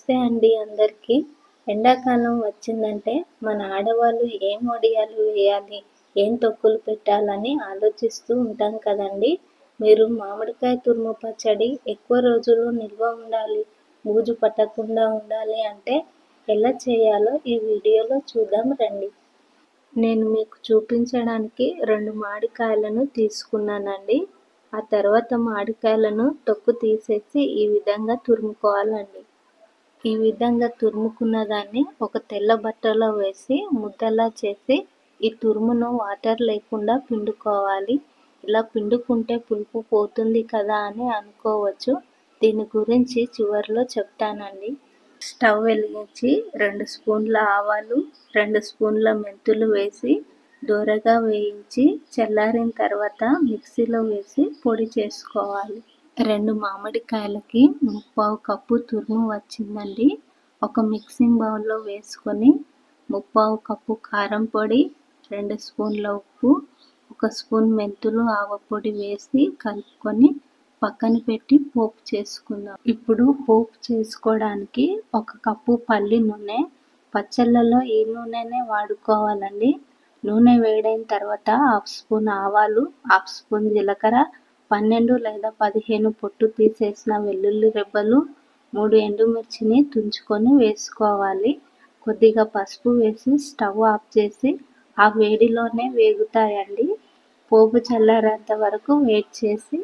నమస్తే అండి అందరికీ. ఎండాకాలం వచ్చిందంటే మన ఆడవాళ్ళు ఏం వడియాలు వేయాలి, ఏం తొక్కులు పెట్టాలని ఆలోచిస్తూ ఉంటాం కదండి. మీరు మామిడికాయ తురుము పచ్చడి ఎక్కువ రోజులు నిల్వ ఉండాలి, బూజు పట్టకుండా ఉండాలి అంటే ఎలా చేయాలో ఈ వీడియోలో చూద్దాం రండి. నేను మీకు చూపించడానికి 2 మామిడికాయలను తీసుకున్నానండి. ఆ తర్వాత మామిడికాయలను తొక్కు తీసేసి ఈ విధంగా తురుముకోవాలండి. ఈ విధంగా తురుముకున్న దాన్ని ఒక తెల్ల బట్టలో వేసి ముద్దలా చేసి ఈ తురుమును వాటర్ లేకుండా పిండుకోవాలి. ఇలా పిండుకుంటే పులుపు పోతుంది కదా అని అనుకోవచ్చు. దీని గురించి చివరిలో చెప్తానండి. స్టవ్ వెలిగించి 2 స్పూన్ల ఆవాలు, 2 స్పూన్ల మెంతులు వేసి దోరగా వేయించి చల్లారిన తర్వాత మిక్సీలో వేసి పొడి చేసుకోవాలి. 2 మామిడికాయలకి 3/4 కప్పు తురుము వచ్చిందండి. ఒక మిక్సింగ్ బౌల్లో వేసుకొని 3/4 కప్పు కారం పొడి, 2 స్పూన్ల ఉప్పు, 1 స్పూన్ మెంతులు ఆవపొడి వేసి కలుపుకొని పక్కన పెట్టి పోపు చేసుకుందాం. ఇప్పుడు పోపు చేసుకోవడానికి 1 కప్పు పల్లి నూనె, పచ్చళ్ళలో ఈ నూనెనే వాడుకోవాలండి. నూనె వేడైన తర్వాత 1/2 స్పూన్ ఆవాలు, 1/2 స్పూన్ జీలకర్ర, 12 లేదా 15 పొట్టు తీసేసిన వెల్లుల్లి రెబ్బలు, 3 ఎండుమిర్చిని తుంచుకొని వేసుకోవాలి. కొద్దిగా పసుపు వేసి స్టవ్ ఆఫ్ చేసి ఆ వేడిలోనే వేగుతాయండి. పోపు చల్లారేంత వరకు వెయిట్ చేసి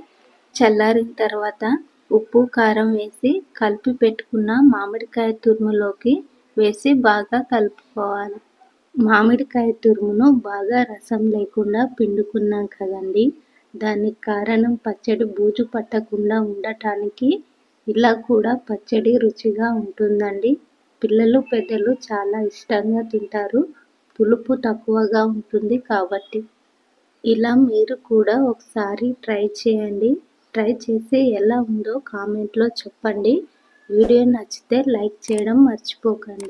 చల్లారిన తర్వాత ఉప్పు కారం వేసి కలిపి పెట్టుకున్న మామిడికాయ తురుములోకి వేసి బాగా కలుపుకోవాలి. మామిడికాయ తురుమును బాగా రసం లేకుండా పిండుకున్నాం కదండి. దానికి కారణం పచ్చడి బూజు పట్టకుండా ఉండటానికి. ఇలా కూడా పచ్చడి రుచిగా ఉంటుందండి. పిల్లలు పెద్దలు చాలా ఇష్టంగా తింటారు. పులుపు తక్కువగా ఉంటుంది కాబట్టి. ఇలా మీరు కూడా ఒకసారి ట్రై చేయండి. ట్రై చేసి ఎలా ఉందో కామెంట్లో చెప్పండి. వీడియో నచ్చితే లైక్ చేయడం మర్చిపోకండి.